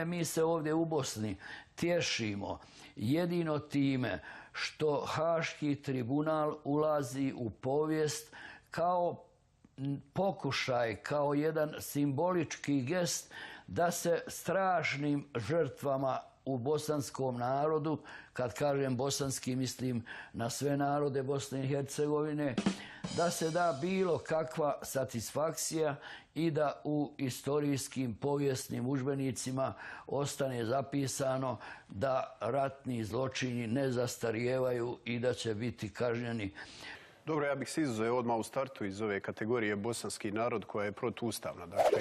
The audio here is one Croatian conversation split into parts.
tome mi se ovdje u Bosni tješimo jedino time što Haški tribunal ulazi u povijest kao pokušaj, kao jedan simbolički gest da se strašnim žrtvama u bosanskom narodu, kad kažem bosanski mislim na sve narode Bosne i Hercegovine, da se da bilo kakva satisfakcija i da u istorijskim povijesnim udžbenicima ostane zapisano da ratni zločini ne zastarijevaju i da će biti kažnjeni. Dobro, ja bih se izuzeo odmah u startu iz ove kategorije bosanski narod koja je protuustavna. Dakle,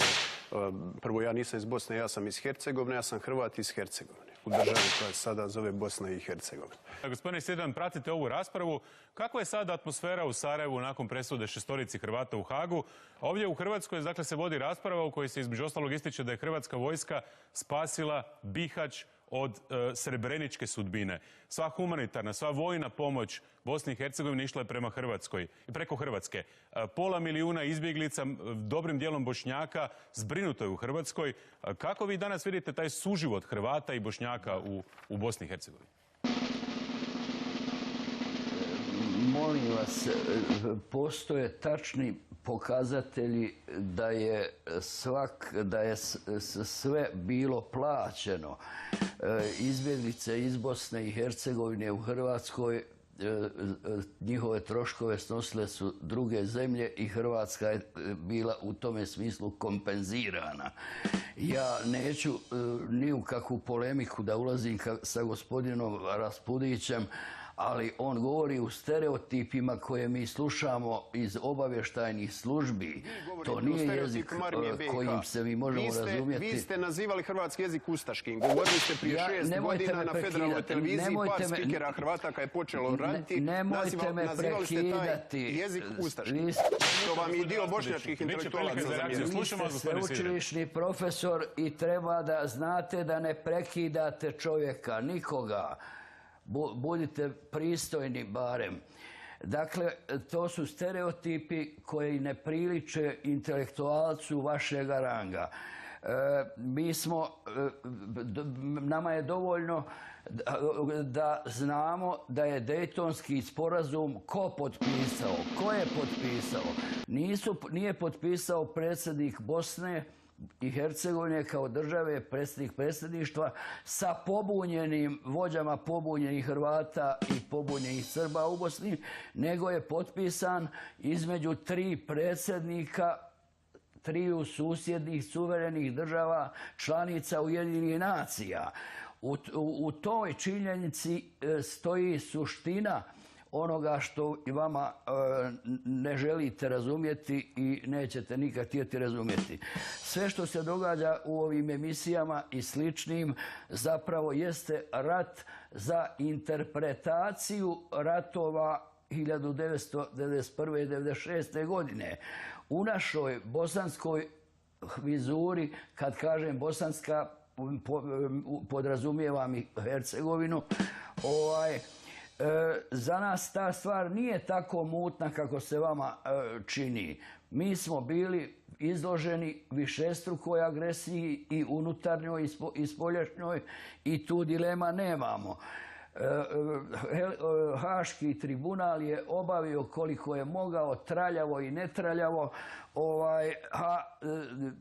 prvo, ja nisam iz Bosne, ja sam iz Hercegovine, ja sam Hrvat iz Hercegovine, u državi koja se sada zove Bosna i Hercegovina. Gospodine Sjedan, pratite ovu raspravu. Kakva je sada atmosfera u Sarajevu nakon presude šestorici Hrvata u Hagu? Ovdje u Hrvatskoj dakle, se vodi rasprava u kojoj se između ostalog ističe da je hrvatska vojska spasila Bihać od srebreničke sudbine. Sva humanitarna, sva vojna pomoć Bosni i Hercegovini išla je prema Hrvatskoj, preko Hrvatske. Pola milijuna izbjeglica, dobrim dijelom Bošnjaka, zbrinuto je u Hrvatskoj. Kako vi danas vidite taj suživot Hrvata i Bošnjaka u Bosni i Hercegovini? Molim vas, postoje tačni pokazatelji da je sve bilo plaćeno. Izbjeglice iz Bosne i Hercegovine u Hrvatskoj, njihove troškove snosile su druge zemlje i Hrvatska je bila u tome smislu kompenzirana. Ja neću ni u kakvu polemiku da ulazim sa gospodinom Raspudićem, ali on govori u stereotipima koje mi slušamo iz obavještajnih službi. To nije jezik kojim se mi možemo razumjeti. Vi ste nazivali hrvatski jezik ustaškim. Govorili ste prije 6 godina na federalnoj televiziji par spikera Hrvata kad je počelo raditi. Nemojte me nazivali ste taj jezik ustaškim. To vam je dio bošnjačkih intelektualaca zamjerili. Vi ste sveučilišni profesor i treba da znate da ne prekidate čovjeka, nikoga. Budite pristojni barem. Dakle, to su stereotipi koji ne priliče intelektualcu vašega ranga. Nama je dovoljno da znamo da je Dejtonski sporazum ko potpisao. Ko je potpisao? Nije potpisao predsjednik Bosne i Hercegovine kao države, predsjednik predsjedništva sa pobunjenim vođama pobunjenih Hrvata i pobunjenih Srba u Bosni, nego je potpisan između tri predsjednika triju susjednih suverenih država članica Ujedinjenih nacija. U toj činjenici stoji suština onoga što i vama ne želite razumjeti i nećete nikad htjeti razumjeti. Sve što se događa u ovim emisijama i sličnim zapravo jeste rat za interpretaciju ratova 1991. i 1996. godine. U našoj bosanskoj vizuri, kad kažem bosanska, podrazumijevam i Hercegovinu, za nas ta stvar nije tako mutna kako se vama čini. Mi smo bili izloženi višestrukoj agresiji i unutarnjoj i spoljašnjoj i tu dilema nemamo. Haški tribunal je obavio koliko je mogao, traljavo i netraljavo,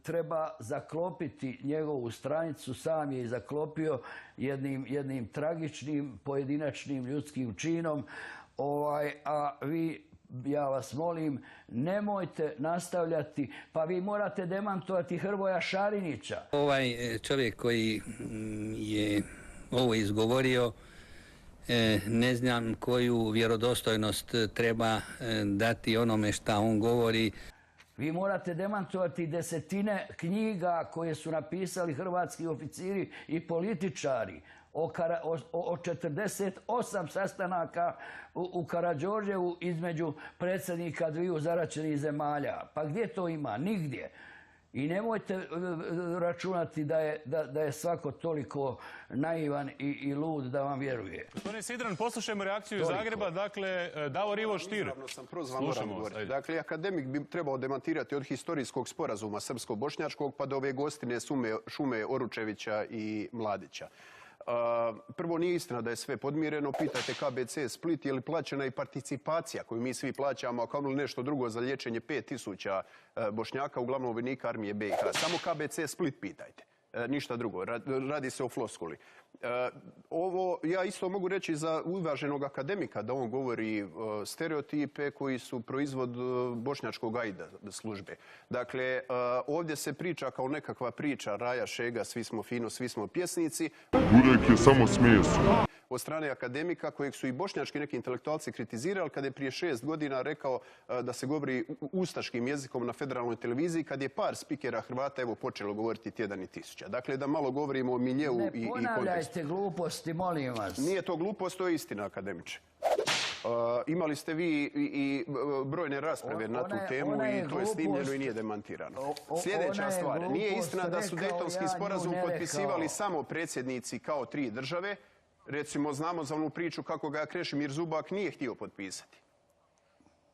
treba zaklopiti njegovu stranicu, sam je i zaklopio jednim tragičnim, pojedinačnim ljudskim činom, a vi, ja vas molim, nemojte nastavljati, pa vi morate demantovati Hrvoja Šarinića. Ovaj čovjek koji je ovo izgovorio, ne znam koju vjerodostojnost treba dati onome šta on govori. Vi morate demantovati desetine knjiga koje su napisali hrvatski oficiri i političari o 48 sastanaka u Karađorđevu između predsjednika dviju zaraćenih zemalja. Pa gdje to ima? Nigdje. I nemojte računati da je svako toliko naivan i lud da vam vjeruje. Gospodine Sidran, poslušajmo reakciju iz Zagreba. Dakle, Davor Ivo Stier. Izravno sam prozvan, moram govoriti. Dakle, akademik bi trebao demantirati od historijskog sporazuma srpsko-bošnjačkog pa do ove gostine šume Oručevića i Mladića. Prvo, nije istina da je sve podmireno. Pitajte KBC Split, je li plaćena i participacija koju mi svi plaćamo, a kamoli nešto drugo za liječenje 5000 Bošnjaka, uglavnom vojnika armije BiH. Samo KBC Split pitajte. Ništa drugo. Radi se o floskuli. Ovo ja isto mogu reći za uvaženog akademika da on govori stereotipe koji su proizvod bošnjačkog ajda službe. Dakle, ovdje se priča kao nekakva priča Raja Šega, svi smo fino, svi smo pjesnici. Burek je samo smijesu. Od strane akademika kojeg su i bošnjački neki intelektualci kritizirali kada je prije 6 godina rekao da se govori ustaškim jezikom na federalnoj televiziji, kad je par spikera Hrvata evo počelo govoriti tjedan i tisuća. Dakle, da malo govorimo o miljeu i kontekstu. Ne ponavljajte gluposti, molim vas. Nije to glupost, to je istina, akademiče. Imali ste vi i brojne rasprave na tu temu i to je snimljeno i nije demantirano. Sljedeća stvar, nije istina da su Dejtonski sporazum potpisivali samo predsjednici kao 3 države. Recimo, znamo za onu priču kako ga Krešimir Zubak nije htio potpisati.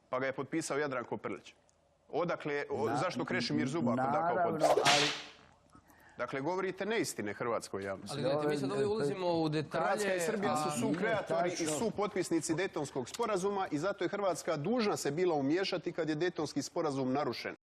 Pa ga je potpisao Jadranko Prlić. Odakle, zašto Krešimir Zubak onda kao potpisao? Dakle, govorite neistine hrvatskoj javnosti. Ali gledajte, mi sad ovdje ulazimo u detalje... Hrvatska i Srbija su sukreatori i supotpisnici Dejtonskog sporazuma i zato je Hrvatska dužna se bila umiješati kad je Dejtonski sporazum narušen.